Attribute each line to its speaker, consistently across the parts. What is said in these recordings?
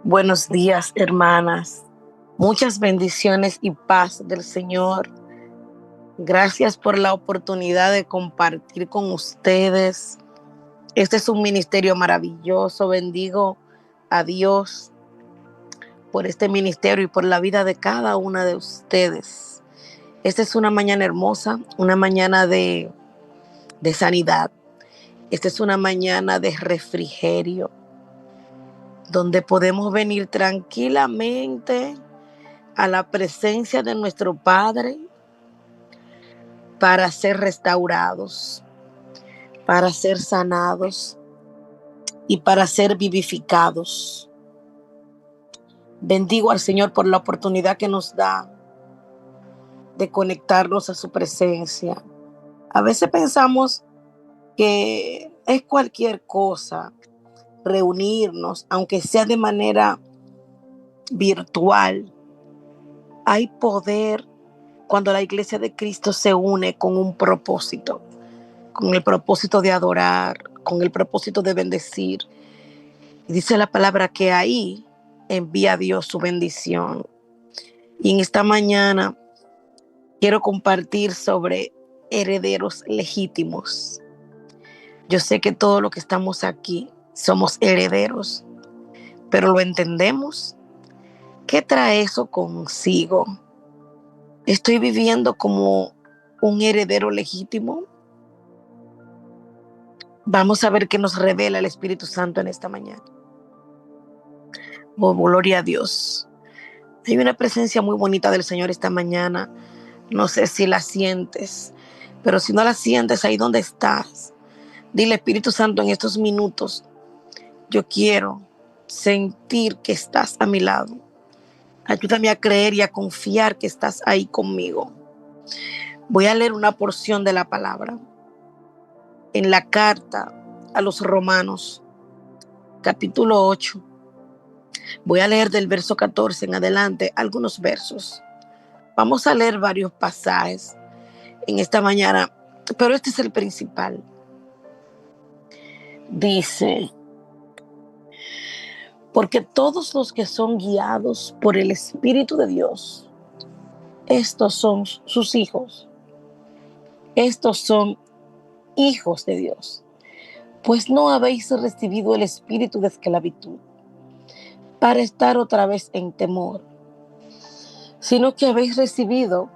Speaker 1: Buenos días, hermanas. Muchas bendiciones y paz del Señor. Gracias por la oportunidad de compartir con ustedes. Este es un ministerio maravilloso. Bendigo a Dios por este ministerio y por la vida de cada una de ustedes. Esta es una mañana hermosa, una mañana de sanidad. Esta es una mañana de refrigerio, donde podemos venir tranquilamente a la presencia de nuestro Padre para ser restaurados, para ser sanados y para ser vivificados. Bendigo al Señor por la oportunidad que nos da de conectarnos a su presencia. A veces pensamos que es cualquier cosa reunirnos, aunque sea de manera virtual. Hay poder cuando la iglesia de Cristo se une con un propósito, con el propósito de adorar, con el propósito de bendecir. Y dice la palabra que ahí envía a Dios su bendición. Y en esta mañana quiero compartir sobre herederos legítimos. Yo sé que todos los que estamos aquí somos herederos, pero ¿lo entendemos? ¿Qué trae eso consigo? ¿Estoy viviendo como un heredero legítimo? Vamos a ver qué nos revela el Espíritu Santo en esta mañana. Oh, gloria a Dios. Hay una presencia muy bonita del Señor esta mañana. No sé si la sientes, pero si no la sientes ahí donde estás, dile, Espíritu Santo, en estos minutos, yo quiero sentir que estás a mi lado. Ayúdame a creer y a confiar que estás ahí conmigo. Voy a leer una porción de la palabra en la carta a los Romanos, capítulo 8. Voy a leer del verso 14 en adelante algunos versos. Vamos a leer varios pasajes en esta mañana, pero este es el principal. Dice, porque todos los que son guiados por el Espíritu de Dios, estos son sus hijos. Estos son hijos de Dios. Pues no habéis recibido el espíritu de esclavitud para estar otra vez en temor, sino que habéis recibido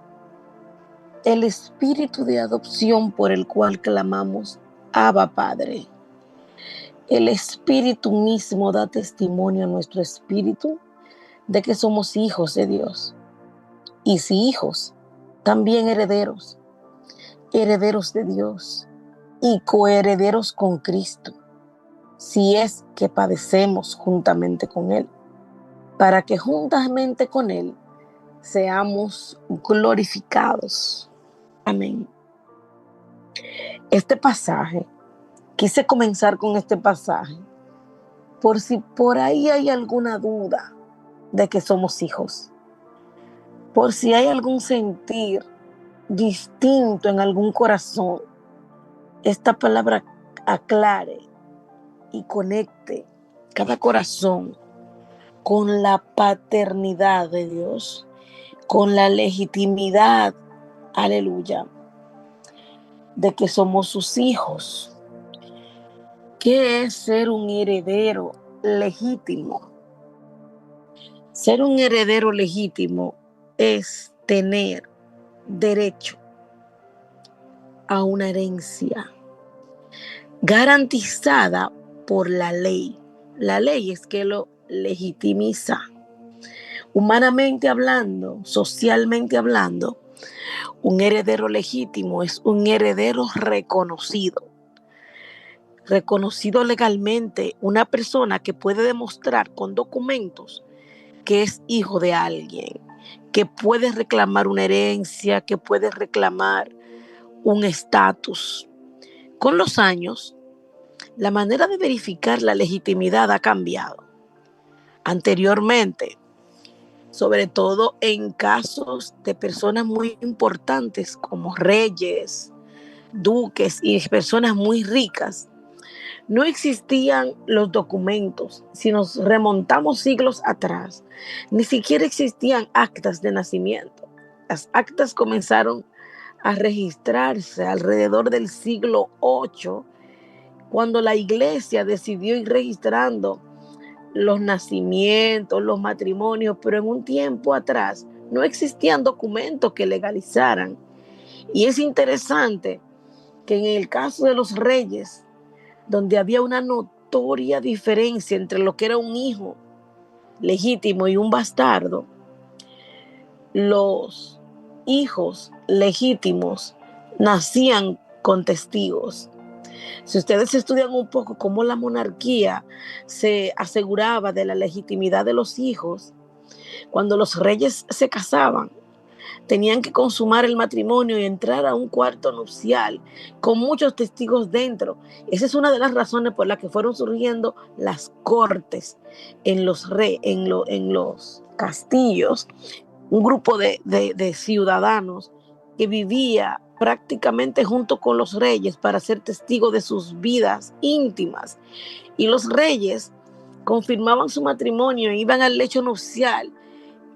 Speaker 1: el espíritu de adopción por el cual clamamos, Abba Padre. El Espíritu mismo da testimonio a nuestro espíritu de que somos hijos de Dios. Y si hijos, también herederos, herederos de Dios y coherederos con Cristo, si es que padecemos juntamente con Él, para que juntamente con Él seamos glorificados. Amén. Este pasaje, quise comenzar con este pasaje, por si por ahí hay alguna duda de que somos hijos, por si hay algún sentir distinto en algún corazón, esta palabra aclare y conecte cada corazón con la paternidad de Dios, con la legitimidad, aleluya, de que somos sus hijos. ¿Qué es ser un heredero legítimo? Ser un heredero legítimo es tener derecho a una herencia garantizada por la ley. La ley es que lo legitimiza. Humanamente hablando, socialmente hablando, un heredero legítimo es un heredero reconocido. Reconocido legalmente, una persona que puede demostrar con documentos que es hijo de alguien, que puede reclamar una herencia, que puede reclamar un estatus. Con los años, la manera de verificar la legitimidad ha cambiado. Anteriormente, sobre todo en casos de personas muy importantes como reyes, duques y personas muy ricas, No existían los documentos. Si nos remontamos siglos atrás, ni siquiera existían actas de nacimiento. Las actas comenzaron a registrarse alrededor del siglo VIII, cuando la iglesia decidió ir registrando los nacimientos, los matrimonios, pero en un tiempo atrás no existían documentos que legalizaran. Y es interesante que en el caso de los reyes, donde había una notoria diferencia entre lo que era un hijo legítimo y un bastardo, los hijos legítimos nacían con testigos. Si ustedes estudian un poco cómo la monarquía se aseguraba de la legitimidad de los hijos, cuando los reyes se casaban, tenían que consumar el matrimonio y entrar a un cuarto nupcial con muchos testigos dentro. Esa es una de las razones por las que fueron surgiendo las cortes en los castillos, un grupo de ciudadanos que vivía prácticamente junto con los reyes para ser testigos de sus vidas íntimas. Y los reyes confirmaban su matrimonio, iban al lecho nupcial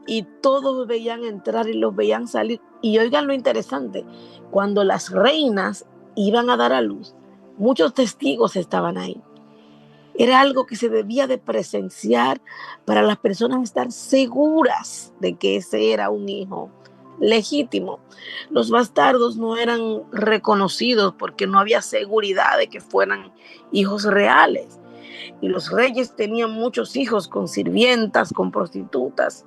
Speaker 1: y todos veían entrar y los veían salir. Y oigan lo interesante, cuando las reinas iban a dar a luz, muchos testigos estaban ahí. Era algo que se debía de presenciar para las personas estar seguras de que ese era un hijo legítimo. Los bastardos no eran reconocidos porque no había seguridad de que fueran hijos reales. Y los reyes tenían muchos hijos con sirvientas, con prostitutas,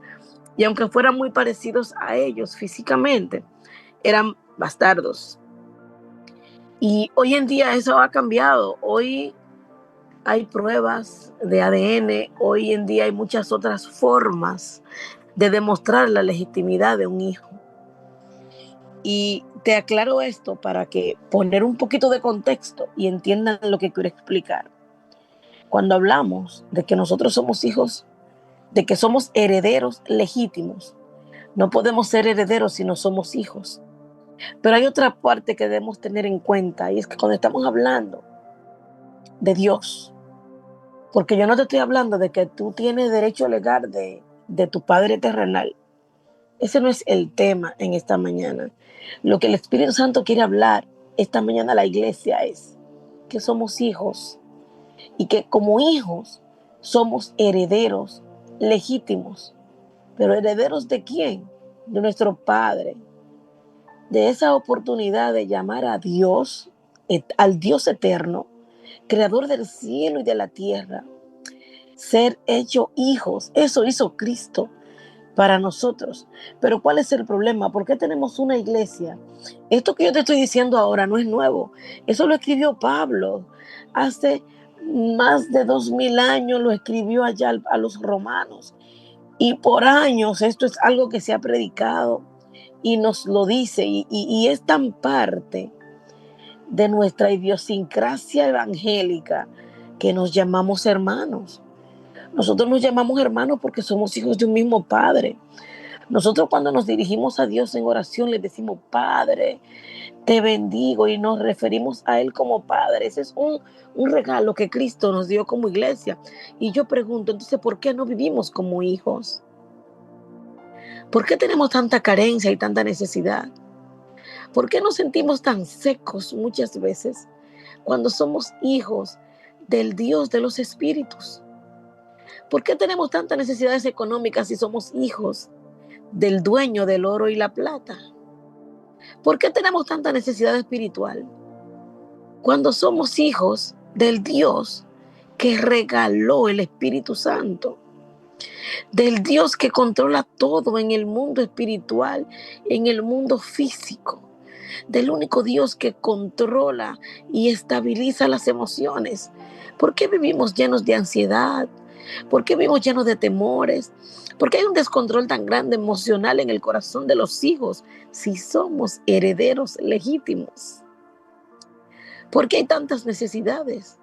Speaker 1: y aunque fueran muy parecidos a ellos físicamente, eran bastardos. Y hoy en día eso ha cambiado. Hoy hay pruebas de ADN, hoy en día hay muchas otras formas de demostrar la legitimidad de un hijo. Y te aclaro esto para que poner un poquito de contexto y entiendan lo que quiero explicar. Cuando hablamos de que nosotros somos hijos, de que somos herederos legítimos, no podemos ser herederos si no somos hijos. Pero hay otra parte que debemos tener en cuenta, y es que cuando estamos hablando de Dios, porque yo no te estoy hablando de que tú tienes derecho legal de tu Padre terrenal. Ese no es el tema en esta mañana. Lo que el Espíritu Santo quiere hablar esta mañana a la iglesia es que somos hijos y que como hijos somos herederos legítimos. ¿Pero herederos de quién? De nuestro Padre. De esa oportunidad de llamar a Dios, al Dios eterno, creador del cielo y de la tierra, ser hecho hijos. Eso hizo Cristo para nosotros. Pero ¿cuál es el problema? ¿Por qué tenemos una iglesia? Esto que yo te estoy diciendo ahora no es nuevo. Eso lo escribió Pablo hace más de 2000 años, lo escribió allá a los romanos. Y por años esto es algo que se ha predicado y nos lo dice, y es tan parte de nuestra idiosincrasia evangélica que nos llamamos hermanos. Nosotros nos llamamos hermanos porque somos hijos de un mismo Padre. Nosotros cuando nos dirigimos a Dios en oración le decimos: Padre, te bendigo, y nos referimos a Él como Padre. Ese es un regalo que Cristo nos dio como iglesia. Y yo pregunto, entonces, ¿por qué no vivimos como hijos? ¿Por qué tenemos tanta carencia y tanta necesidad? ¿Por qué nos sentimos tan secos muchas veces cuando somos hijos del Dios de los espíritus? ¿Por qué tenemos tantas necesidades económicas si somos hijos del dueño del oro y la plata? ¿Por qué tenemos tanta necesidad espiritual cuando somos hijos del Dios que regaló el Espíritu Santo? Del Dios que controla todo en el mundo espiritual, en el mundo físico. Del único Dios que controla y estabiliza las emociones. ¿Por qué vivimos llenos de ansiedad? ¿Por qué vivimos llenos de temores? ¿Por qué hay un descontrol tan grande emocional en el corazón de los hijos si somos herederos legítimos? ¿Por qué hay tantas necesidades?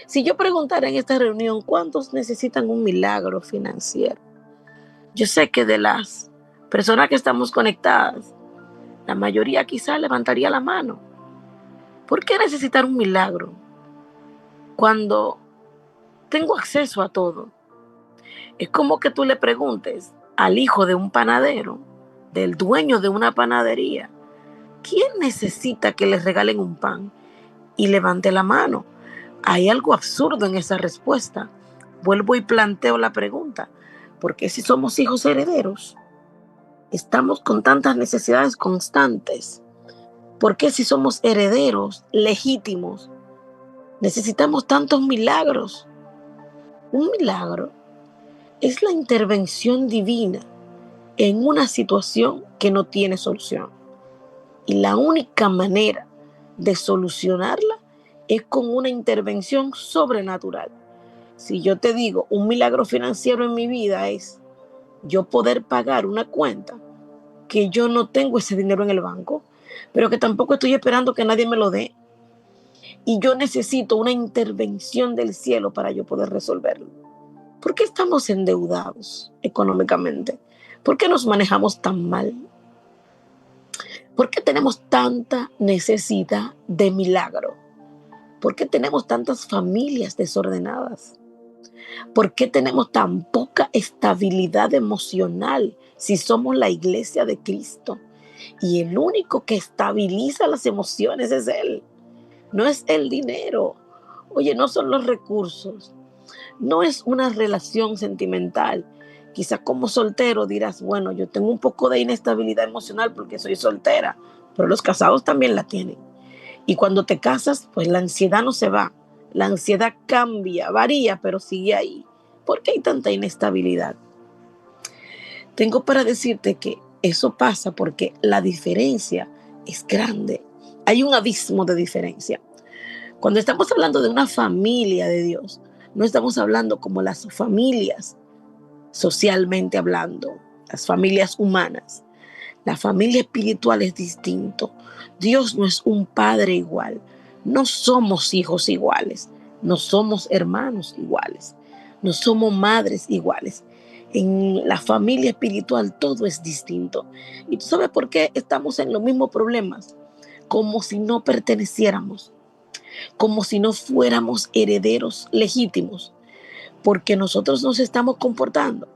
Speaker 1: Si yo preguntara en esta reunión cuántos necesitan un milagro financiero, yo sé que de las personas que estamos conectadas, la mayoría quizá levantaría la mano. ¿Por qué necesitar un milagro? Cuando tengo acceso a todo, es como que tú le preguntes al hijo de un panadero, del dueño de una panadería, ¿quién necesita que le regalen un pan? Y levante la mano. Hay algo absurdo en esa respuesta. Vuelvo y planteo la pregunta. ¿Por qué si somos hijos herederos estamos con tantas necesidades constantes? ¿Por qué si somos herederos legítimos necesitamos tantos milagros? Un milagro es la intervención divina en una situación que no tiene solución. Y la única manera de solucionarla es con una intervención sobrenatural. Si yo te digo, un milagro financiero en mi vida es yo poder pagar una cuenta que yo no tengo ese dinero en el banco, pero que tampoco estoy esperando que nadie me lo dé. Y yo necesito una intervención del cielo para yo poder resolverlo. ¿Por qué estamos endeudados económicamente? ¿Por qué nos manejamos tan mal? ¿Por qué tenemos tanta necesidad de milagro? ¿Por qué tenemos tantas familias desordenadas? ¿Por qué tenemos tan poca estabilidad emocional si somos la iglesia de Cristo? Y el único que estabiliza las emociones es Él, no es el dinero. Oye, no son los recursos, no es una relación sentimental. Quizás como soltero dirás, bueno, yo tengo un poco de inestabilidad emocional porque soy soltera, pero los casados también la tienen. Y cuando te casas, pues la ansiedad no se va. La ansiedad cambia, varía, pero sigue ahí. ¿Por qué hay tanta inestabilidad? Tengo para decirte que eso pasa porque la diferencia es grande. Hay un abismo de diferencia. Cuando estamos hablando de una familia de Dios, no estamos hablando como las familias socialmente hablando, las familias humanas. La familia espiritual es distinto. Dios no es un padre igual. No somos hijos iguales. No somos hermanos iguales. No somos madres iguales. En la familia espiritual todo es distinto. ¿Y tú sabes por qué estamos en los mismos problemas? Como si no perteneciéramos, como si no fuéramos herederos legítimos, porque nosotros nos estamos comportando.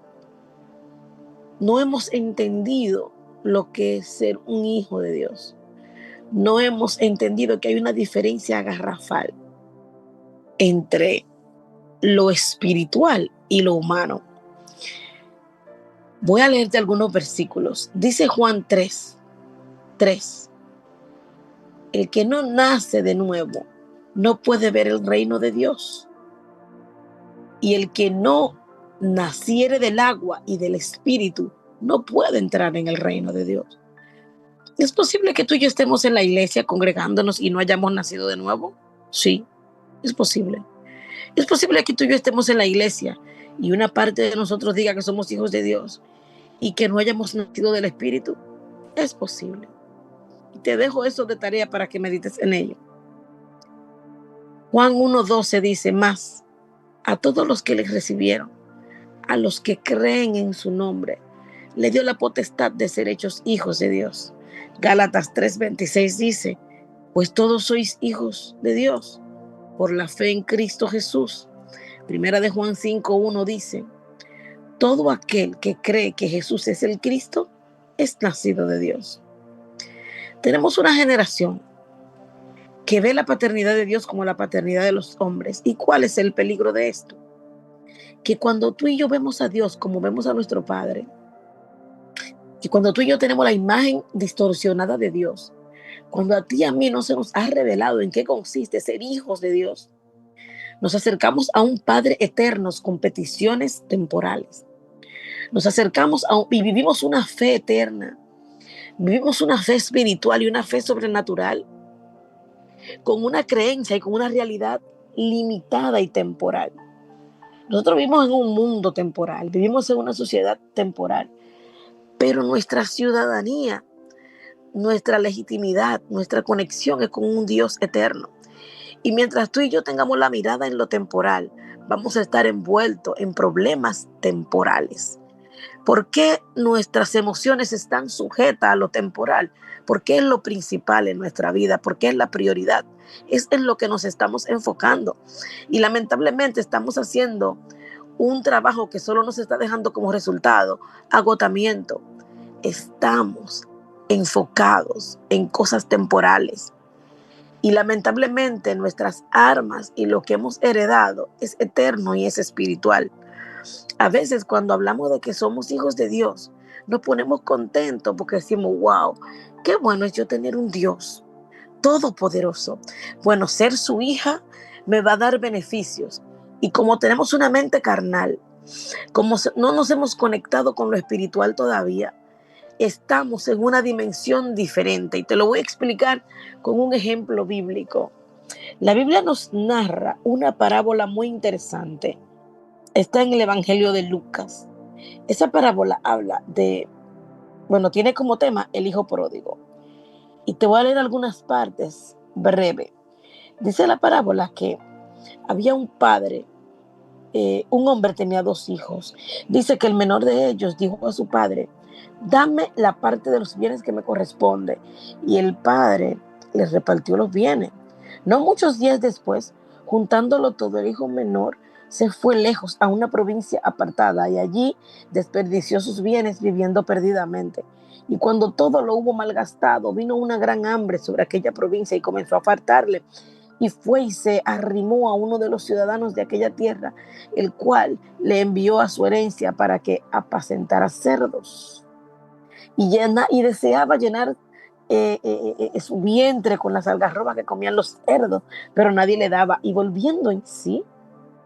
Speaker 1: No hemos entendido lo que es ser un hijo de Dios. No hemos entendido que hay una diferencia garrafal entre lo espiritual y lo humano. Voy a leerte algunos versículos. Dice Juan 3:3. El que no nace de nuevo no puede ver el reino de Dios. Y el que no naciere del agua y del espíritu no puede entrar en el reino de Dios. ¿Es posible que tú y yo estemos en la iglesia congregándonos y no hayamos nacido de nuevo? Sí, es posible. Es posible que tú y yo estemos en la iglesia y una parte de nosotros diga que somos hijos de Dios y que no hayamos nacido del Espíritu. Es posible. Y te dejo eso de tarea para que medites en ello. Juan 1:12 dice, más a todos los que les recibieron, a los que creen en su nombre, le dio la potestad de ser hechos hijos de Dios. Gálatas 3:26 dice, pues todos sois hijos de Dios por la fe en Cristo Jesús. Primera de Juan 5:1 dice, todo aquel que cree que Jesús es el Cristo es nacido de Dios. Tenemos una generación que ve la paternidad de Dios como la paternidad de los hombres. ¿Y cuál es el peligro de esto? Que cuando tú y yo vemos a Dios como vemos a nuestro Padre, que cuando tú y yo tenemos la imagen distorsionada de Dios, cuando a ti y a mí no se nos ha revelado en qué consiste ser hijos de Dios, nos acercamos a un Padre eterno con peticiones temporales. Nos acercamos y vivimos una fe eterna. Vivimos una fe espiritual y una fe sobrenatural con una creencia y con una realidad limitada y temporal. Nosotros vivimos en un mundo temporal, vivimos en una sociedad temporal, pero nuestra ciudadanía, nuestra legitimidad, nuestra conexión es con un Dios eterno. Y mientras tú y yo tengamos la mirada en lo temporal, vamos a estar envueltos en problemas temporales. ¿Por qué nuestras emociones están sujetas a lo temporal? ¿Por qué es lo principal en nuestra vida? ¿Por qué es la prioridad? Es en lo que nos estamos enfocando. Y lamentablemente estamos haciendo un trabajo que solo nos está dejando como resultado agotamiento. Estamos enfocados en cosas temporales. Y lamentablemente nuestras armas y lo que hemos heredado es eterno y es espiritual. A veces cuando hablamos de que somos hijos de Dios, nos ponemos contentos porque decimos, wow, qué bueno es yo tener un Dios todopoderoso. Bueno, ser su hija me va a dar beneficios. Y como tenemos una mente carnal, como no nos hemos conectado con lo espiritual todavía, estamos en una dimensión diferente. Y te lo voy a explicar con un ejemplo bíblico. La Biblia nos narra una parábola muy interesante. Está en el Evangelio de Lucas. Esa parábola habla de, bueno, tiene como tema el hijo pródigo. Y te voy a leer algunas partes breve. Dice la parábola que había un padre, un hombre tenía dos hijos. Dice que el menor de ellos dijo a su padre, dame la parte de los bienes que me corresponde. Y el padre les repartió los bienes. No muchos días después, juntándolo todo, el hijo menor se fue lejos a una provincia apartada y allí desperdició sus bienes viviendo perdidamente. Y cuando todo lo hubo malgastado, vino una gran hambre sobre aquella provincia y comenzó a faltarle. Y fue y se arrimó a uno de los ciudadanos de aquella tierra, el cual le envió a su herencia para que apacentara cerdos. Y deseaba llenar su vientre con las algarrobas que comían los cerdos, pero nadie le daba. Y volviendo en sí,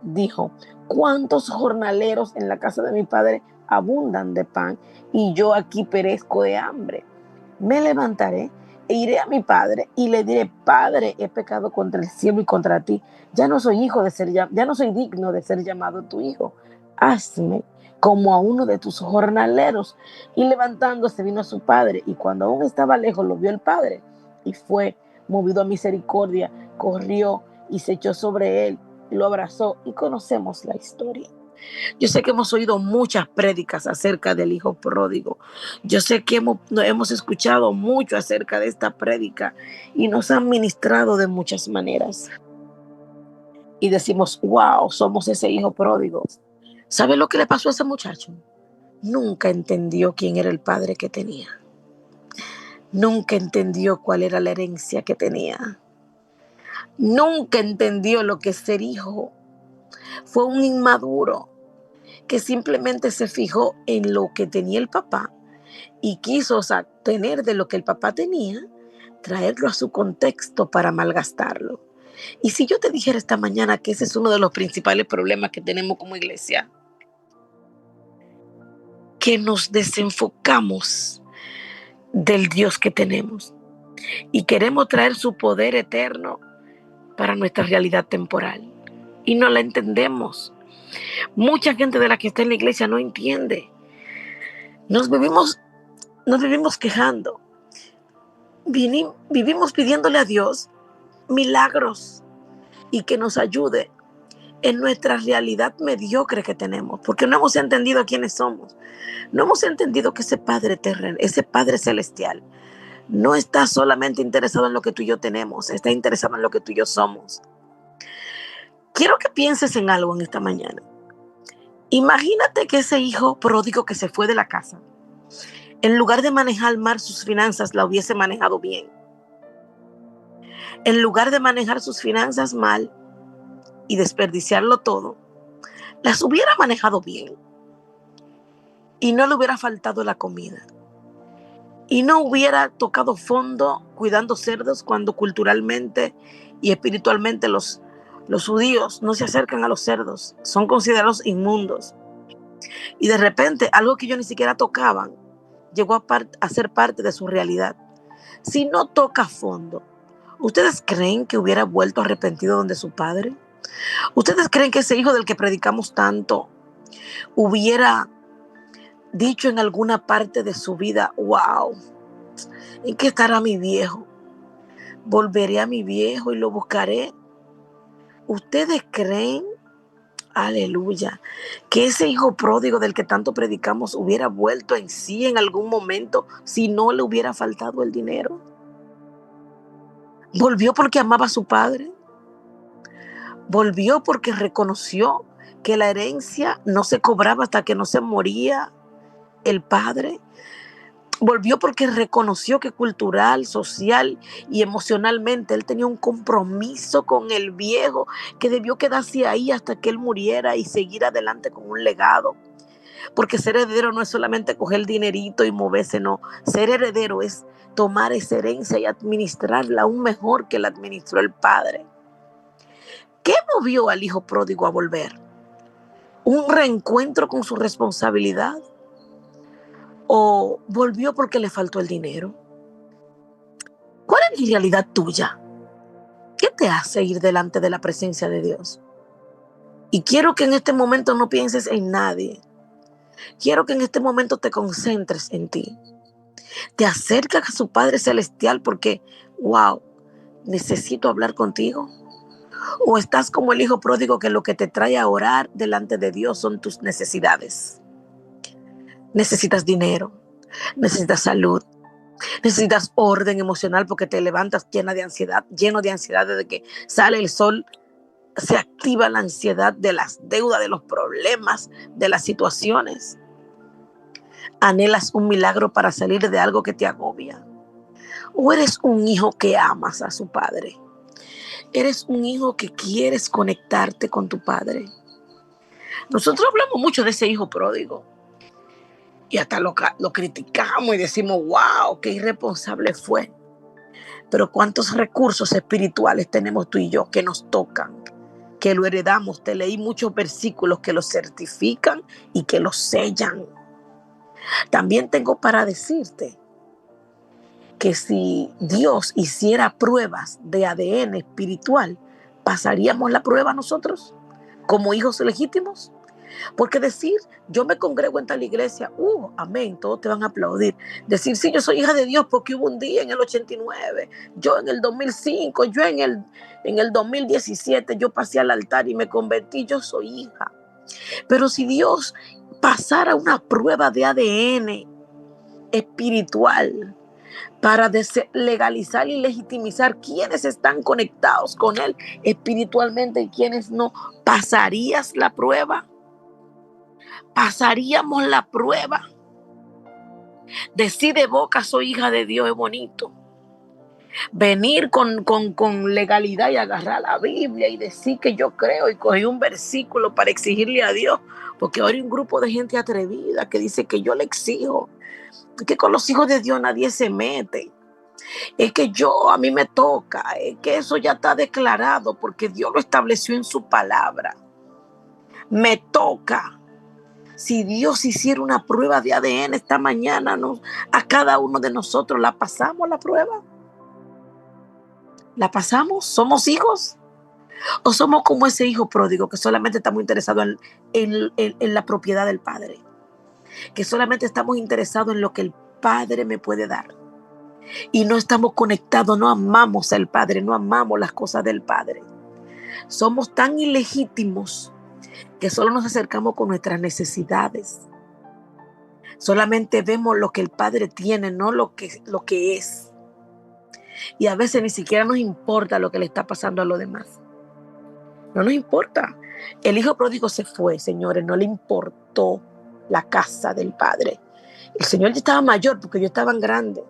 Speaker 1: dijo, ¿cuántos jornaleros en la casa de mi padre abundan de pan y yo aquí perezco de hambre? Me levantaré e iré a mi padre y le diré, Padre, he pecado contra el cielo y contra ti. Ya no soy ya no soy digno de ser llamado tu hijo. Hazme como a uno de tus jornaleros. Y levantándose vino a su padre, y cuando aún estaba lejos lo vio el padre y fue movido a misericordia, corrió y se echó sobre él, lo abrazó, y conocemos la historia. Yo sé que hemos oído muchas prédicas acerca del hijo pródigo. Yo sé que hemos escuchado mucho acerca de esta prédica y nos han ministrado de muchas maneras. Y decimos, wow, somos ese hijo pródigo. ¿Sabe lo que le pasó a ese muchacho? Nunca entendió quién era el padre que tenía. Nunca entendió cuál era la herencia que tenía. Nunca entendió lo que es ser hijo. Fue un inmaduro que simplemente se fijó en lo que tenía el papá y quiso, o sea, tener de lo que el papá tenía, traerlo a su contexto para malgastarlo. Y si yo te dijera esta mañana que ese es uno de los principales problemas que tenemos como iglesia, que nos desenfocamos del Dios que tenemos y queremos traer su poder eterno para nuestra realidad temporal y no la entendemos. Mucha gente de la que está en la iglesia no entiende. Nos vivimos, nos vivimos quejando. Vivimos pidiéndole a Dios milagros y que nos ayude en nuestra realidad mediocre que tenemos, porque no hemos entendido quiénes somos. No hemos entendido que ese Padre terrenal, ese Padre celestial, no está solamente interesado en lo que tú y yo tenemos, está interesado en lo que tú y yo somos. Quiero que pienses en algo en esta mañana. Imagínate que ese hijo pródigo que se fue de la casa, en lugar de manejar mal sus finanzas, la hubiese manejado bien. En lugar de manejar sus finanzas mal y desperdiciarlo todo, las hubiera manejado bien y no le hubiera faltado la comida y no hubiera tocado fondo cuidando cerdos cuando culturalmente y espiritualmente los judíos no se acercan a los cerdos, son considerados inmundos. Y de repente algo que ellos ni siquiera tocaban llegó a ser parte de su realidad. Si no toca fondo, ¿ustedes creen que hubiera vuelto arrepentido donde su padre? ¿Ustedes creen que ese hijo del que predicamos tanto hubiera dicho en alguna parte de su vida, wow, ¿en qué estará mi viejo? Volveré a mi viejo y lo buscaré. ¿Ustedes creen Aleluya. Que ese hijo pródigo del que tanto predicamos hubiera vuelto en sí en algún momento si no le hubiera faltado el dinero. Volvió porque amaba a su padre. Volvió porque reconoció que la herencia no se cobraba hasta que no se moría el padre. Volvió porque reconoció que cultural, social y emocionalmente él tenía un compromiso con el viejo que debió quedarse ahí hasta que él muriera y seguir adelante con un legado. Porque ser heredero no es solamente coger el dinerito y moverse, no. Ser heredero es tomar esa herencia y administrarla aún mejor que la administró el padre. ¿Qué movió al hijo pródigo a volver? ¿Un reencuentro con su responsabilidad? ¿O volvió porque le faltó el dinero? ¿Cuál es la realidad tuya? ¿Qué te hace ir delante de la presencia de Dios? Y quiero que en este momento no pienses en nadie. Quiero que en este momento te concentres en ti. Te acercas a su Padre Celestial porque, wow, necesito hablar contigo. O estás como el hijo pródigo que lo que te trae a orar delante de Dios son tus necesidades. Necesitas dinero, necesitas salud, necesitas orden emocional porque te levantas lleno de ansiedad desde que sale el sol. Se activa la ansiedad de las deudas, de los problemas, de las situaciones. Anhelas un milagro para salir de algo que te agobia. O eres un hijo que amas a su padre. Eres un hijo que quieres conectarte con tu padre. Nosotros hablamos mucho de ese hijo pródigo y hasta lo criticamos y decimos, wow, qué irresponsable fue. Pero cuántos recursos espirituales tenemos tú y yo que nos tocan, que lo heredamos. Te leí muchos versículos que lo certifican y que lo sellan. También tengo para decirte que si Dios hiciera pruebas de ADN espiritual, ¿pasaríamos la prueba nosotros como hijos legítimos? Porque decir, yo me congrego en tal iglesia, amén, todos te van a aplaudir. Decir, sí, yo soy hija de Dios porque hubo un día en el 89, yo en el 2005, yo en el 2017, yo pasé al altar y me convertí, yo soy hija. Pero si Dios pasara una prueba de ADN espiritual para legalizar y legitimizar quiénes están conectados con Él espiritualmente y quiénes no, ¿pasarías la prueba? ¿Pasaríamos la prueba? Decir de boca soy hija de Dios es bonito. Venir con legalidad y agarrar la Biblia y decir que yo creo y coger un versículo para exigirle a Dios. Porque ahora hay un grupo de gente atrevida que dice que yo le exijo. Que con los hijos de Dios nadie se mete. Es que a mí me toca. Es que eso ya está declarado porque Dios lo estableció en su palabra. Me toca. Si Dios hiciera una prueba de ADN esta mañana, a cada uno de nosotros, ¿la pasamos la prueba? ¿La pasamos? ¿Somos hijos? ¿O somos como ese hijo pródigo que solamente estamos interesados en la propiedad del Padre? Que solamente estamos interesados en lo que el Padre me puede dar. Y no estamos conectados, no amamos al Padre, no amamos las cosas del Padre. Somos tan ilegítimos que solo nos acercamos con nuestras necesidades. Solamente vemos lo que el Padre tiene, no lo que es. Y a veces ni siquiera nos importa lo que le está pasando a los demás. No nos importa. El hijo pródigo se fue, señores, no le importó la casa del padre. El Señor ya estaba mayor porque ellos estaban grandes.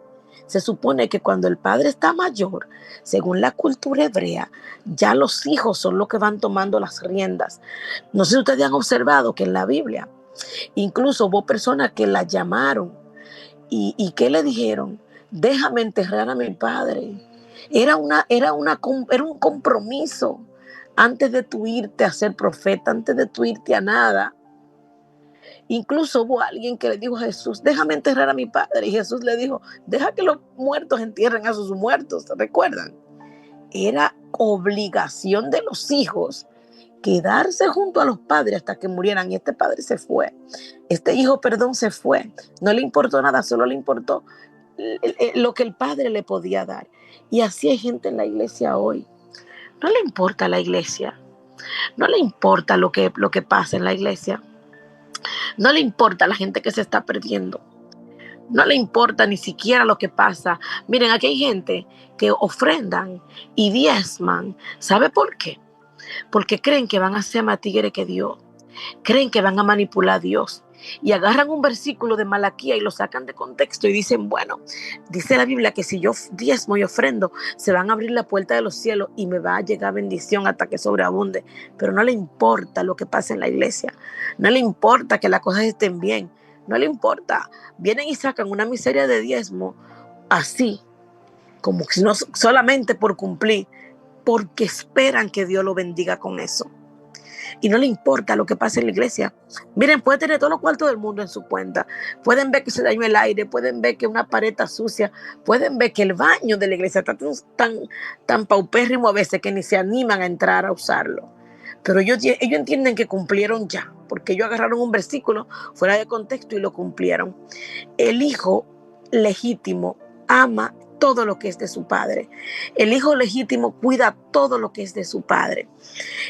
Speaker 1: Se supone que cuando el padre está mayor, según la cultura hebrea, ya los hijos son los que van tomando las riendas. No sé si ustedes han observado que en la Biblia, incluso hubo personas que la llamaron y ¿qué le dijeron? Déjame enterrar a mi padre. Era un compromiso. Antes de tú irte a ser profeta, antes de tú irte a nada. Incluso hubo alguien que le dijo a Jesús, déjame enterrar a mi padre. Y Jesús le dijo, deja que los muertos entierren a sus muertos. ¿Se recuerdan? Era obligación de los hijos quedarse junto a los padres hasta que murieran. Y este padre se fue. Este hijo, se fue. No le importó nada, solo le importó lo que el padre le podía dar. Y así hay gente en la iglesia hoy. No le importa la iglesia. No le importa lo que pasa en la iglesia. No le importa a la gente que se está perdiendo. No le importa ni siquiera lo que pasa. Miren, aquí hay gente que ofrendan y diezman. ¿Sabe por qué? Porque creen que van a ser más tigres que Dios. Creen que van a manipular a Dios. Y agarran un versículo de Malaquía y lo sacan de contexto y dicen, bueno, dice la Biblia que si yo diezmo y ofrendo, se van a abrir la puerta de los cielos y me va a llegar bendición hasta que sobreabunde. Pero no le importa lo que pasa en la iglesia. No le importa que las cosas estén bien. No le importa. Vienen y sacan una miseria de diezmo así, como si no solamente por cumplir, porque esperan que Dios lo bendiga con eso. Y no le importa lo que pase en la iglesia. Miren, puede tener todos los cuartos del mundo en su cuenta. Pueden ver que se dañó el aire, pueden ver que una pared está sucia, pueden ver que el baño de la iglesia está tan paupérrimo a veces que ni se animan a entrar a usarlo. Pero ellos entienden que cumplieron ya, porque ellos agarraron un versículo fuera de contexto y lo cumplieron. El hijo legítimo ama todo lo que es de su padre. El hijo legítimo cuida todo lo que es de su padre.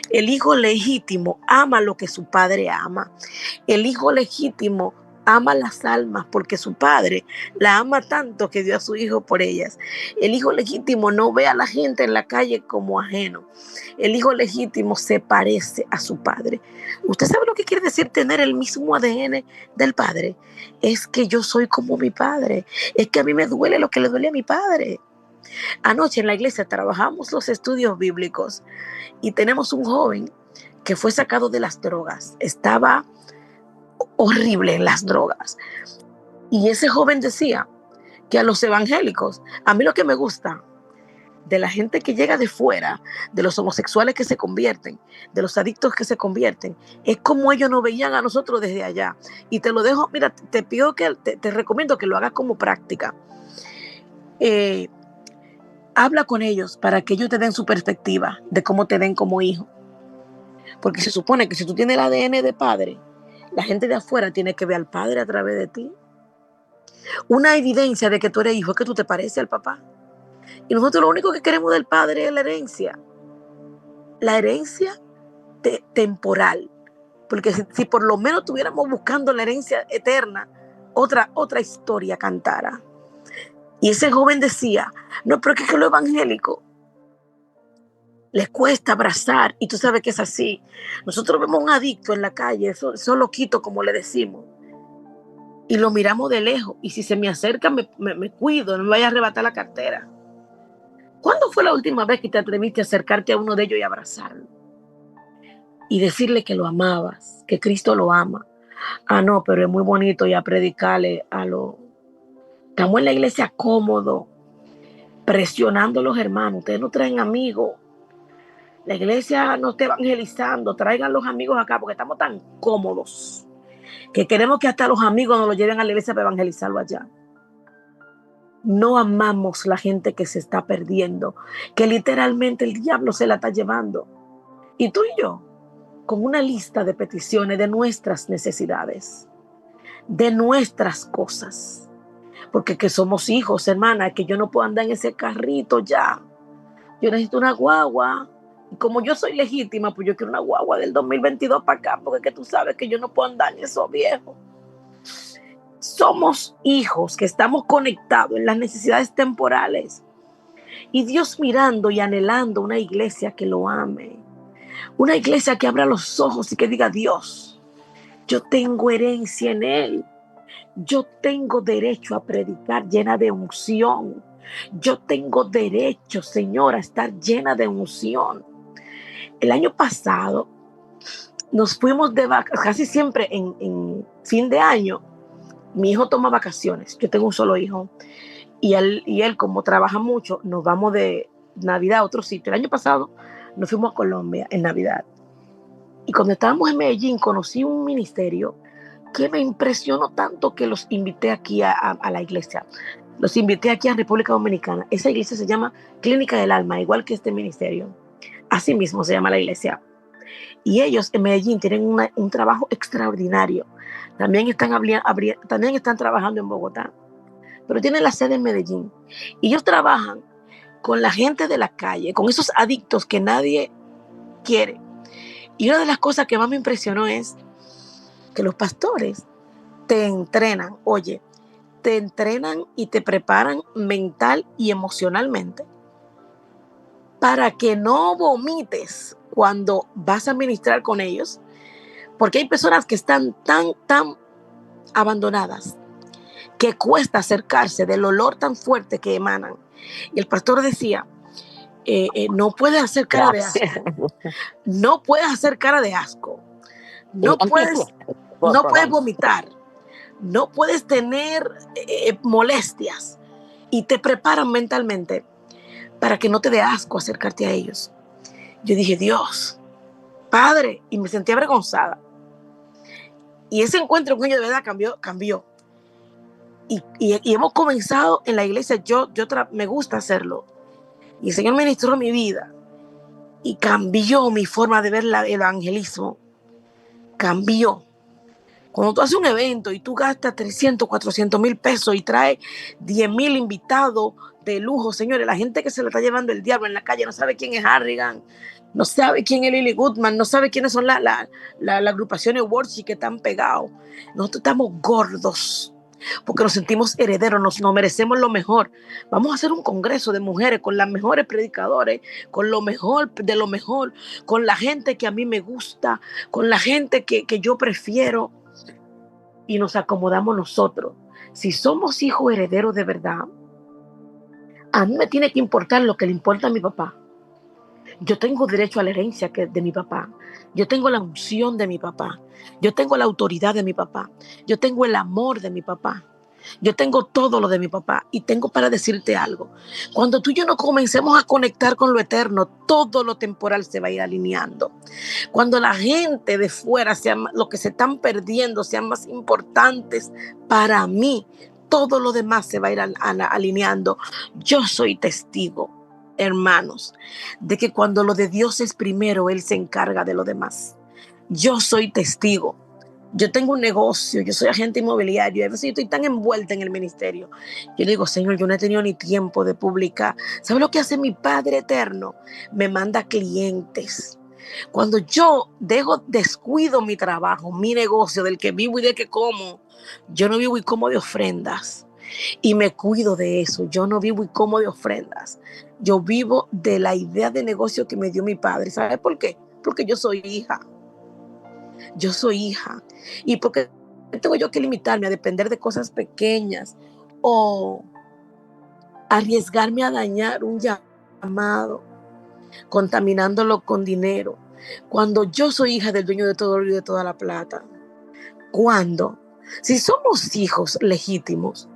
Speaker 1: El hijo legítimo ama lo que su padre ama. El hijo legítimo ama las almas porque su padre la ama tanto que dio a su hijo por ellas. El hijo legítimo no ve a la gente en la calle como ajeno. El hijo legítimo se parece a su padre. ¿Usted sabe lo que quiere decir tener el mismo ADN del padre? Es que yo soy como mi padre. Es que a mí me duele lo que le duele a mi padre. Anoche en la iglesia trabajamos los estudios bíblicos y tenemos un joven que fue sacado de las drogas. Estaba horrible en las drogas. Y ese joven decía que a los evangélicos, a mí lo que me gusta de la gente que llega de fuera, de los homosexuales que se convierten, de los adictos que se convierten, es como ellos nos veían a nosotros desde allá. Y te lo dejo, mira, te pido que, te recomiendo que lo hagas como práctica. Habla con ellos para que ellos te den su perspectiva de cómo te ven como hijo. Porque se supone que si tú tienes el ADN de padre, la gente de afuera tiene que ver al padre a través de ti. Una evidencia de que tú eres hijo es que tú te pareces al papá. Y nosotros lo único que queremos del padre es la herencia. La herencia temporal. Porque si por lo menos estuviéramos buscando la herencia eterna, otra historia cantara. Y ese joven decía, no, pero es que lo evangélico les cuesta abrazar, y tú sabes que es así. Nosotros vemos un adicto en la calle, eso loquito como le decimos, y lo miramos de lejos, y si se me acerca me cuido, no me vaya a arrebatar la cartera. ¿Cuándo fue la última vez que te atreviste a acercarte a uno de ellos y abrazarlo? Y decirle que lo amabas, que Cristo lo ama. Ah, no, pero es muy bonito ya predicarle a los... Estamos en la iglesia cómodo, presionando a los hermanos. Ustedes no traen amigos. La iglesia no está evangelizando. Traigan los amigos acá porque estamos tan cómodos que queremos que hasta los amigos nos lo lleven a la iglesia para evangelizarlo allá. No amamos la gente que se está perdiendo, que literalmente el diablo se la está llevando. Y tú y yo, con una lista de peticiones de nuestras necesidades, de nuestras cosas. Porque que somos hijos, hermana, que yo no puedo andar en ese carrito ya. Yo necesito una guagua. Y como yo soy legítima, pues yo quiero una guagua del 2022 para acá, porque que tú sabes que yo no puedo andar en eso viejo. Somos hijos que estamos conectados en las necesidades temporales. Y Dios mirando y anhelando una iglesia que lo ame. Una iglesia que abra los ojos y que diga, Dios, yo tengo herencia en Él. Yo tengo derecho a predicar llena de unción. Yo tengo derecho, Señor, a estar llena de unción. El año pasado nos fuimos de vacaciones, casi siempre en fin de año. Mi hijo toma vacaciones, yo tengo un solo hijo. Y él, como trabaja mucho, nos vamos de Navidad a otro sitio. El año pasado nos fuimos a Colombia en Navidad. Y cuando estábamos en Medellín, conocí un ministerio que me impresionó tanto que los invité aquí a la iglesia. Los invité aquí a República Dominicana. Esa iglesia se llama Clínica del Alma, igual que este ministerio. Así mismo se llama la iglesia. Y ellos en Medellín tienen un trabajo extraordinario. También están trabajando en Bogotá, pero tienen la sede en Medellín. Y ellos trabajan con la gente de la calle, con esos adictos que nadie quiere. Y una de las cosas que más me impresionó es que los pastores te entrenan, oye, te entrenan y te preparan mental y emocionalmente para que no vomites cuando vas a ministrar con ellos, porque hay personas que están tan abandonadas que cuesta acercarse del olor tan fuerte que emanan. Y el pastor decía, no puedes hacer cara de asco,
Speaker 2: Gracias.
Speaker 1: no puedes hacer cara de asco,
Speaker 2: Y
Speaker 1: no puedes, no puedes vomitar, no puedes tener molestias, y te preparan mentalmente para que no te dé asco acercarte a ellos. Yo dije, Dios, Padre, y me sentí avergonzada. Y ese encuentro con ellos de verdad cambió. Y hemos comenzado en la iglesia, me gusta hacerlo. Y el Señor ministró mi vida y cambió mi forma de ver el evangelismo. Cambió. Cuando tú haces un evento y tú gastas 300, 400 mil pesos y traes 10,000 invitados de lujo, señores, la gente que se le está llevando el diablo en la calle no sabe quién es Harrigan, no sabe quién es Lily Goodman, no sabe quiénes son las agrupaciones worship que están pegados. Nosotros estamos gordos porque nos sentimos herederos, nos merecemos lo mejor. Vamos a hacer un congreso de mujeres con las mejores predicadores, con lo mejor de lo mejor, con la gente que a mí me gusta, con la gente que yo prefiero, y nos acomodamos nosotros. Si somos hijos herederos de verdad, a mí me tiene que importar lo que le importa a mi papá. Yo tengo derecho a la herencia de mi papá. Yo tengo la unción de mi papá. Yo tengo la autoridad de mi papá. Yo tengo el amor de mi papá. Yo tengo todo lo de mi papá y tengo para decirte algo. Cuando tú y yo no comencemos a conectar con lo eterno, todo lo temporal se va a ir alineando. Cuando la gente de fuera, lo que se están perdiendo, sean más importantes para mí, todo lo demás se va a ir alineando. Yo soy testigo, hermanos, de que cuando lo de Dios es primero, Él se encarga de lo demás. Yo soy testigo. Yo tengo un negocio, yo soy agente inmobiliario, a veces yo estoy tan envuelta en el ministerio. Yo le digo, Señor, yo no he tenido ni tiempo de publicar. ¿Sabe lo que hace mi Padre eterno? Me manda clientes. Cuando yo descuido mi trabajo, mi negocio, del que vivo y del que como, yo no vivo y como de ofrendas. Y me cuido de eso. Yo no vivo y como de ofrendas. Yo vivo de la idea de negocio que me dio mi padre. ¿Sabes por qué? Porque yo soy hija. Yo soy hija. ¿Y porque tengo yo que limitarme a depender de cosas pequeñas o arriesgarme a dañar un llamado, contaminándolo con dinero, cuando yo soy hija del dueño de todo oro y de toda la plata? ¿Cuándo? Si somos hijos legítimos,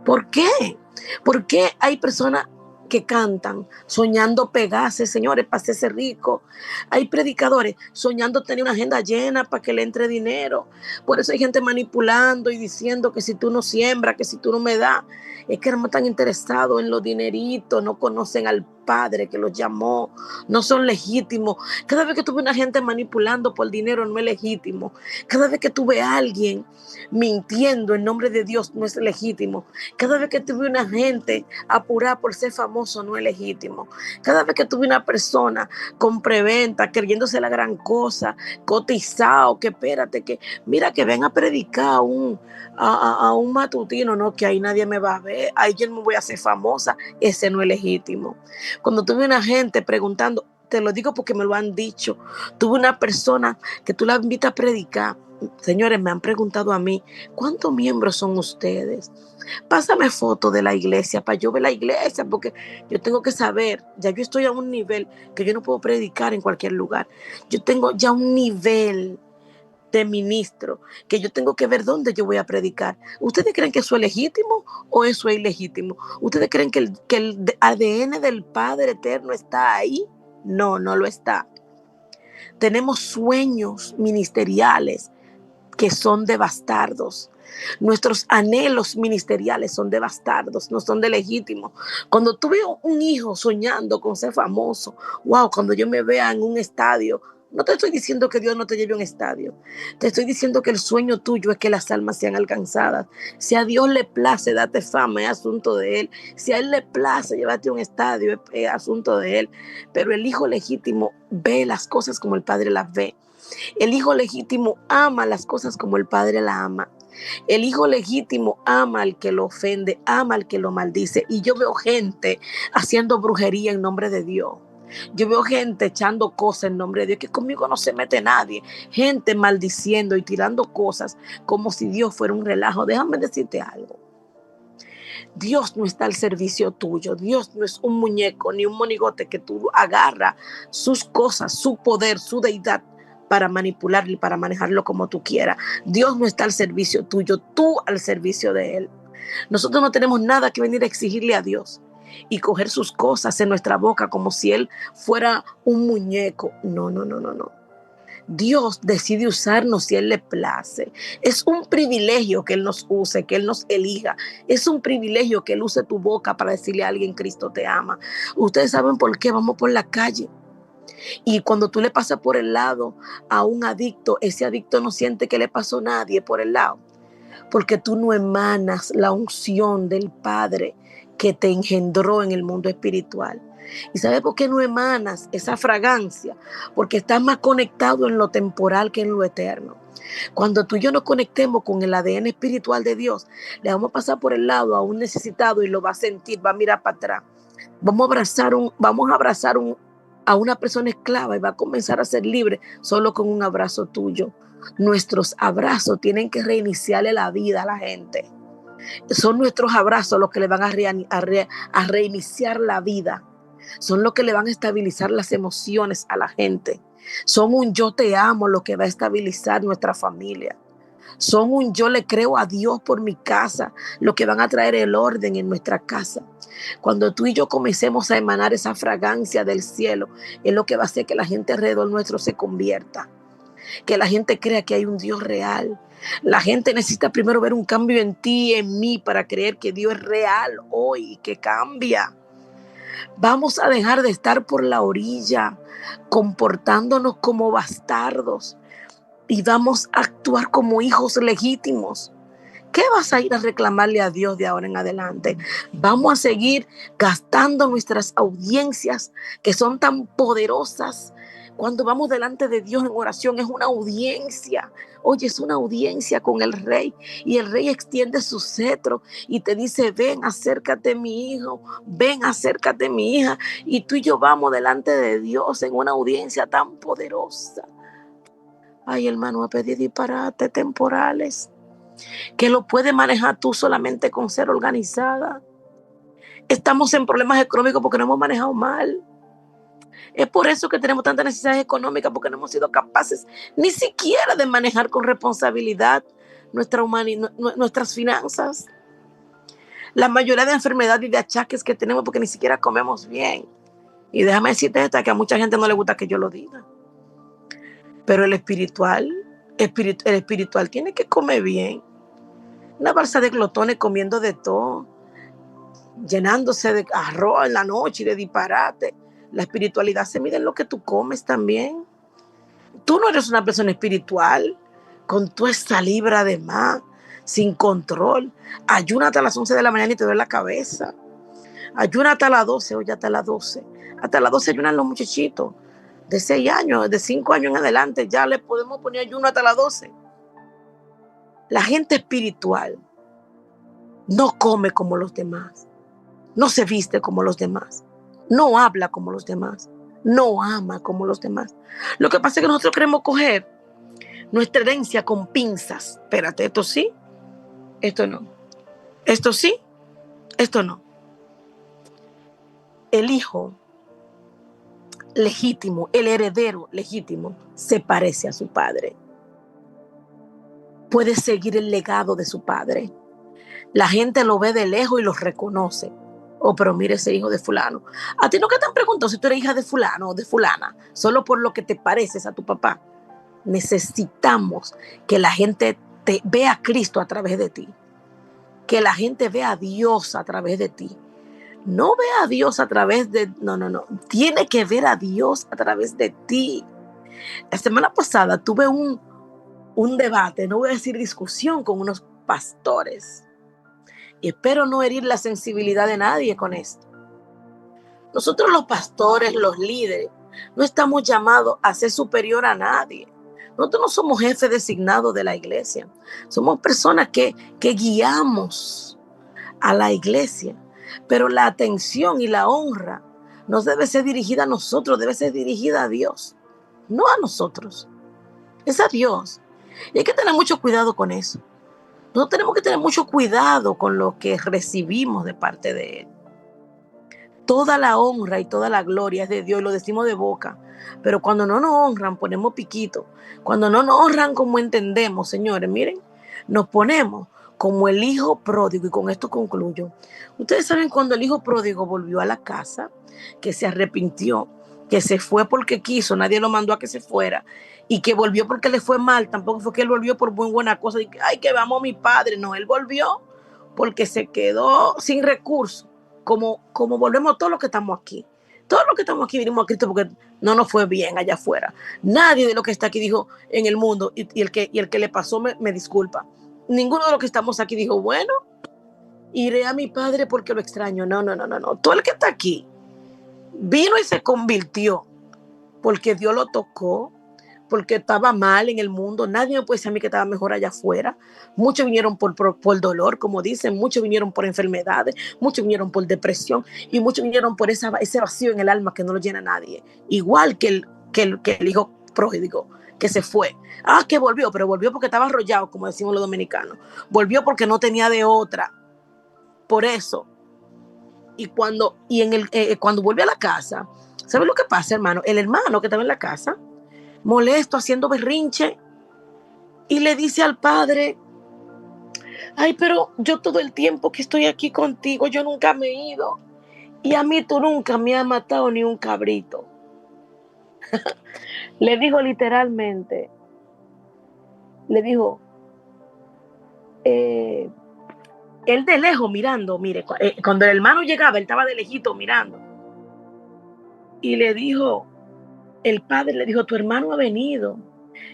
Speaker 1: ¿por qué? ¿Por qué hay personas que cantan soñando pegarse, señores, para hacerse rico? Hay predicadores soñando tener una agenda llena para que le entre dinero. Por eso hay gente manipulando y diciendo que si tú no siembras, que si tú no me das, es que no están interesados en los dineritos, no conocen al Padre que los llamó, no son legítimos. Cada vez que tuve una gente manipulando por dinero, no es legítimo. Cada vez que tuve a alguien mintiendo en nombre de Dios, no es legítimo. Cada vez que tuve una gente apurada por ser famoso, no es legítimo. Cada vez que tuve una persona con preventa, creyéndose la gran cosa, cotizado, que espérate, que mira que ven a predicar a un matutino, no, que ahí nadie me va a ver, ahí yo no me voy a hacer famosa, ese no es legítimo. Cuando tuve una gente preguntando, te lo digo porque me lo han dicho, tuve una persona que tú la invitas a predicar. Señores, me han preguntado a mí, ¿cuántos miembros son ustedes? Pásame foto de la iglesia para yo ver la iglesia, porque yo tengo que saber, ya yo estoy a un nivel que yo no puedo predicar en cualquier lugar. Yo tengo ya un nivel de ministro que yo tengo que ver dónde yo voy a predicar. ¿Ustedes creen que eso es legítimo o eso es ilegítimo? ¿Ustedes creen que el ADN del Padre Eterno está ahí? No, no lo está. Tenemos sueños ministeriales que son de bastardos. Nuestros anhelos ministeriales son de bastardos, no son de legítimos. Cuando tú ves un hijo soñando con ser famoso, wow, cuando yo me vea en un estadio No te estoy diciendo que Dios no te lleve a un estadio. Te estoy diciendo que el sueño tuyo es que las almas sean alcanzadas. Si a Dios le place, date fama, es asunto de Él. Si a Él le place, llévate a un estadio, es asunto de Él. Pero el hijo legítimo ve las cosas como el Padre las ve. El hijo legítimo ama las cosas como el Padre las ama. El hijo legítimo ama al que lo ofende, ama al que lo maldice. Y yo veo gente haciendo brujería en nombre de Dios. Yo veo gente echando cosas en nombre de Dios, que conmigo no se mete nadie. Gente maldiciendo y tirando cosas como si Dios fuera un relajo. Déjame decirte algo. Dios no está al servicio tuyo. Dios no es un muñeco ni un monigote que tú agarras sus cosas, su poder, su deidad para manipularlo y para manejarlo como tú quieras. Dios no está al servicio tuyo, tú al servicio de Él. Nosotros no tenemos nada que venir a exigirle a Dios y coger sus cosas en nuestra boca como si Él fuera un muñeco. No, no, no, no, no. Dios decide usarnos si Él le place. Es un privilegio que Él nos use, que Él nos elija. Es un privilegio que Él use tu boca para decirle a alguien: Cristo te ama. Ustedes saben por qué vamos por la calle. Y cuando tú le pasas por el lado a un adicto, ese adicto no siente que le pasó a nadie por el lado, porque tú no emanas la unción del Padre que te engendró en el mundo espiritual. ¿Y sabes por qué no emanas esa fragancia? Porque estás más conectado en lo temporal que en lo eterno. Cuando tú y yo nos conectemos con el ADN espiritual de Dios, le vamos a pasar por el lado a un necesitado y lo va a sentir, va a mirar para atrás. Vamos a abrazar a una persona esclava y va a comenzar a ser libre solo con un abrazo tuyo. Nuestros abrazos tienen que reiniciarle la vida a la gente. Son nuestros abrazos los que le van a reiniciar la vida. Son los que le van a estabilizar las emociones a la gente. Son un yo te amo lo que va a estabilizar nuestra familia. Son un yo le creo a Dios por mi casa, lo que van a traer el orden en nuestra casa. Cuando tú y yo comencemos a emanar esa fragancia del cielo, es lo que va a hacer que la gente alrededor nuestro se convierta, que la gente crea que hay un Dios real. La gente necesita primero ver un cambio en ti y en mí para creer que Dios es real hoy y que cambia. Vamos a dejar de estar por la orilla, comportándonos como bastardos, y vamos a actuar como hijos legítimos. ¿Qué vas a ir a reclamarle a Dios de ahora en adelante? Vamos a seguir gastando nuestras audiencias que son tan poderosas. Cuando vamos delante de Dios en oración es una audiencia. Oye, es una audiencia con el rey, y el rey extiende su cetro y te dice: ven, acércate mi hijo, ven, acércate mi hija. Y tú y yo vamos delante de Dios en una audiencia tan poderosa. Ay, hermano, a pedir disparates temporales que lo puedes manejar tú solamente con ser organizada. Estamos en problemas económicos porque no hemos manejado mal. Es por eso que tenemos tantas necesidades económicas, porque no hemos sido capaces ni siquiera de manejar con responsabilidad nuestras finanzas. La mayoría de enfermedades y de achaques que tenemos porque ni siquiera comemos bien. Y déjame decirte esta, que a mucha gente no le gusta que yo lo diga. Pero el espiritual tiene que comer bien. Una balsa de glotones comiendo de todo, llenándose de arroz en la noche y de disparate. La espiritualidad se mide en lo que tú comes también. Tú no eres una persona espiritual con tu esta libra de más, sin control. Ayúnate a las 11 de la mañana y te duele la cabeza. Ayúnate a las 12, oye, hasta las 12. Hasta las 12 ayunan los muchachitos de 6 años, de 5 años en adelante. Ya le podemos poner ayuno hasta las 12. La gente espiritual no come como los demás, no se viste como los demás, no habla como los demás, no ama como los demás. Lo que pasa es que nosotros queremos coger nuestra herencia con pinzas. Espérate, esto sí, esto no. Esto sí, esto no. El hijo legítimo, el heredero legítimo, se parece a su padre. Puede seguir el legado de su padre. La gente lo ve de lejos y lo reconoce. Oh, pero mire ese hijo de fulano. A ti no que te han preguntado si tú eres hija de fulano o de fulana, solo por lo que te pareces a tu papá. Necesitamos que la gente te vea a Cristo a través de ti. Que la gente vea a Dios a través de ti. No vea a Dios a través de... No. Tiene que ver a Dios a través de ti. La semana pasada tuve un debate, no voy a decir discusión, con unos pastores. Y espero no herir la sensibilidad de nadie con esto. Nosotros los pastores, los líderes, no estamos llamados a ser superior a nadie. Nosotros no somos jefes designados de la iglesia. Somos personas que guiamos a la iglesia. Pero la atención y la honra no debe ser dirigida a nosotros, debe ser dirigida a Dios. No a nosotros, es a Dios. Y hay que tener mucho cuidado con eso. Nosotros tenemos que tener mucho cuidado con lo que recibimos de parte de Él. Toda la honra y toda la gloria es de Dios, y lo decimos de boca. Pero cuando no nos honran, ponemos piquito. Cuando no nos honran como entendemos, señores, miren, nos ponemos como el hijo pródigo, y con esto concluyo. Ustedes saben cuando el hijo pródigo volvió a la casa, que se arrepintió, que se fue porque quiso, nadie lo mandó a que se fuera, y que volvió porque le fue mal, tampoco fue que él volvió por muy buena cosa, y que, ay, que vamos a mi padre, no, él volvió porque se quedó sin recursos, como volvemos todos los que estamos aquí. Todos los que estamos aquí vinimos a Cristo porque no nos fue bien allá afuera. Nadie de los que está aquí dijo en el mundo, y el que le pasó me disculpa. Ninguno de los que estamos aquí dijo, bueno, iré a mi padre porque lo extraño. No, no, no, no, no. Todo el que está aquí vino y se convirtió porque Dios lo tocó, porque estaba mal en el mundo. Nadie me puede decir a mí que estaba mejor allá afuera. Muchos vinieron por dolor, como dicen, muchos vinieron por enfermedades, muchos vinieron por depresión, y muchos vinieron por ese vacío en el alma que no lo llena nadie. Igual que el hijo pródigo que se fue. Ah, que volvió, pero volvió porque estaba arrollado, como decimos los dominicanos. Volvió porque no tenía de otra. Por eso. Cuando vuelve a la casa, ¿sabe lo que pasa, hermano? El hermano que estaba en la casa, molesto, haciendo berrinche, y le dice al padre, ay, pero yo todo el tiempo que estoy aquí contigo, yo nunca me he ido, y a mí tú nunca me has matado ni un cabrito. Le dijo literalmente, le dijo, eh, él de lejos mirando, mire, cuando el hermano llegaba, él estaba de lejito mirando, y le dijo, el padre le dijo, tu hermano ha venido.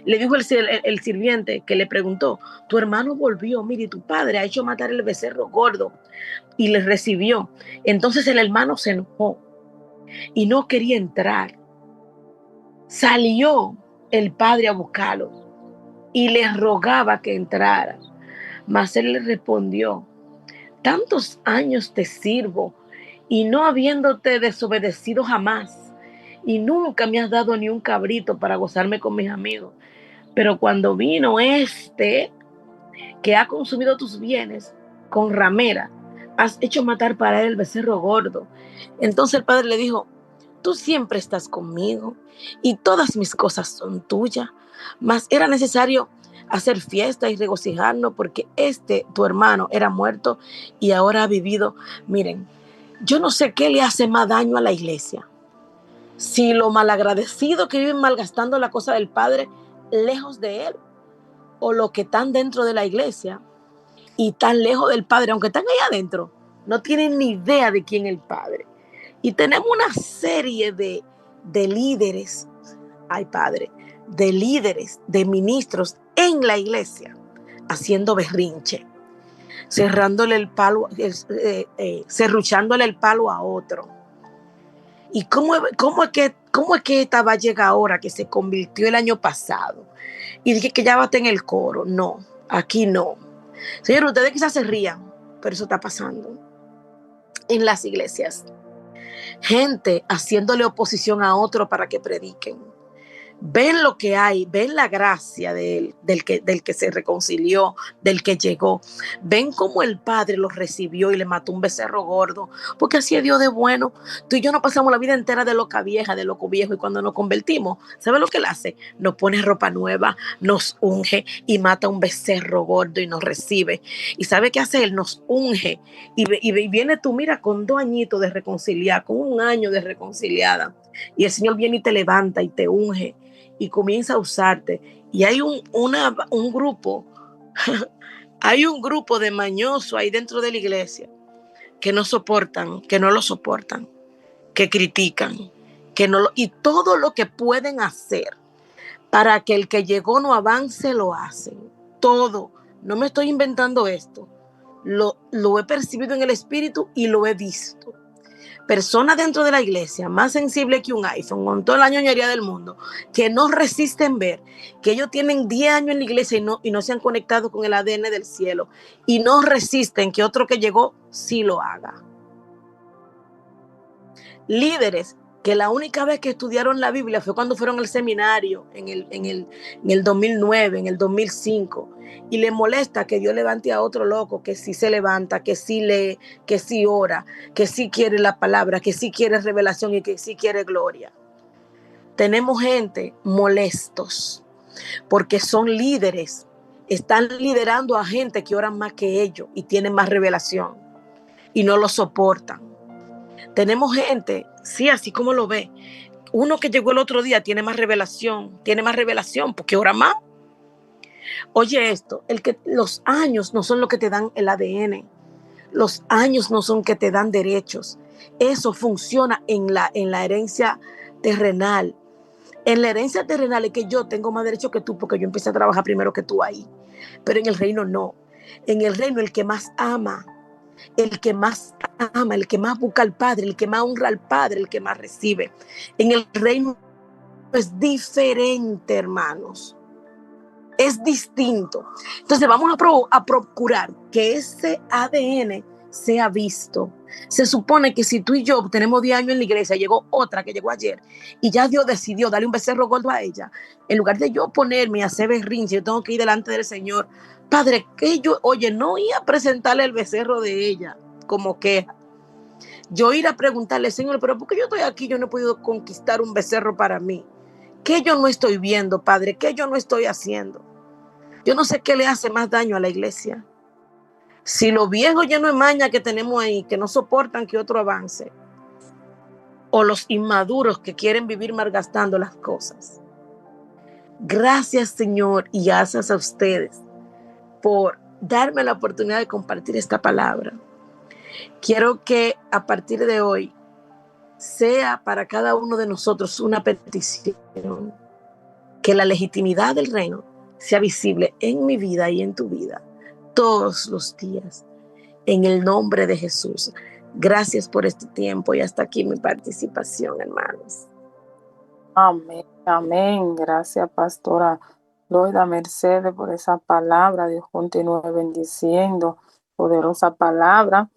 Speaker 1: Le dijo el sirviente que le preguntó, tu hermano volvió, mire, tu padre ha hecho matar el becerro gordo, y le recibió. Entonces el hermano se enojó y no quería entrar. Salió el padre a buscarlo y le rogaba que entrara. Mas él le respondió, tantos años te sirvo y no habiéndote desobedecido jamás, y nunca me has dado ni un cabrito para gozarme con mis amigos. Pero cuando vino este que ha consumido tus bienes con ramera, has hecho matar para él el becerro gordo. Entonces el padre le dijo, tú siempre estás conmigo y todas mis cosas son tuyas, mas era necesario hacer fiesta y regocijarnos porque tu hermano, era muerto y ahora ha vivido. Miren, yo no sé qué le hace más daño a la iglesia. Si lo malagradecido que viven malgastando la cosa del Padre lejos de Él, o los que están dentro de la iglesia y tan lejos del Padre, aunque están ahí adentro, no tienen ni idea de quién es el Padre. Y tenemos una serie de líderes, ay Padre, de líderes, de ministros en la iglesia, haciendo berrinche, cerrándole el palo, serruchándole el palo a otro. ¿Y cómo es que esta va a llegar ahora, que se convirtió el año pasado? Y dije que ya va a estar en el coro. No, aquí no. Señor, ustedes quizás se rían, pero eso está pasando en las iglesias. Gente haciéndole oposición a otro para que prediquen. Ven lo que hay, ven la gracia de él, del que se reconcilió, del que llegó. Ven cómo el Padre los recibió y le mató un becerro gordo, porque así es Dios de bueno. Tú y yo no pasamos la vida entera de loca vieja, de loco viejo, y cuando nos convertimos, ¿sabes lo que él hace? Nos pone ropa nueva, nos unge y mata un becerro gordo y nos recibe. ¿Y sabe qué hace él? Nos unge y viene tú, mira, con 2 añitos de reconciliar, con 1 año de reconciliada, y el Señor viene y te levanta y te unge y comienza a usarte. Y hay un grupo, hay un grupo de mañosos ahí dentro de la iglesia que no soportan, que no lo soportan, que critican, y todo lo que pueden hacer para que el que llegó no avance, lo hacen. Todo. No me estoy inventando esto. Lo he percibido en el espíritu y lo he visto. Personas dentro de la iglesia más sensibles que un iPhone, con toda la ñoñería del mundo, que no resisten ver que ellos tienen 10 años en la iglesia y no se han conectado con el ADN del cielo, y no resisten que otro que llegó sí lo haga. Líderes que la única vez que estudiaron la Biblia fue cuando fueron al seminario en el 2009, en el 2005, y le molesta que Dios levante a otro loco que sí se levanta, que sí lee, que sí ora, que sí quiere la palabra, que sí quiere revelación y que sí quiere gloria. Tenemos gente molestos porque son líderes, están liderando a gente que oran más que ellos y tienen más revelación y no lo soportan. Tenemos gente, sí, así como lo ve, uno que llegó el otro día tiene más revelación porque ora más. Oye esto, los años no son lo que te dan el ADN, los años no son que te dan derechos. Eso funciona en la herencia terrenal. En la herencia terrenal es que yo tengo más derecho que tú porque yo empecé a trabajar primero que tú ahí. Pero en el reino no. En el reino el que más ama, el que más el que más busca al Padre, el que más honra al Padre, el que más recibe. En el reino es diferente, hermanos. Es distinto. Entonces vamos a procurar que ese ADN sea visto. Se supone que si tú y yo tenemos 10 años en la iglesia, llegó otra que llegó ayer y ya Dios decidió darle un becerro gordo a ella, en lugar de yo ponerme a hacer berrinche, yo tengo que ir delante del Señor. Padre, que yo, oye, no ir a presentarle el becerro de ella como queja. Yo ir a preguntarle, Señor, pero ¿por qué yo estoy aquí? Yo no he podido conquistar un becerro para mí. ¿Qué yo no estoy viendo, Padre? ¿Qué yo no estoy haciendo? Yo no sé qué le hace más daño a la iglesia. Si los viejos llenos de maña que tenemos ahí, que no soportan que otro avance, o los inmaduros que quieren vivir malgastando las cosas. Gracias, Señor, y gracias a ustedes por darme la oportunidad de compartir esta palabra. Quiero que a partir de hoy sea para cada uno de nosotros una petición, que la legitimidad del reino sea visible en mi vida y en tu vida todos los días, en el nombre de Jesús. Gracias por este tiempo y hasta aquí mi participación, hermanos.
Speaker 2: Amén, amén. Gracias, pastora Loida Mercedes, por esa palabra. Dios continúe bendiciendo. Poderosa palabra.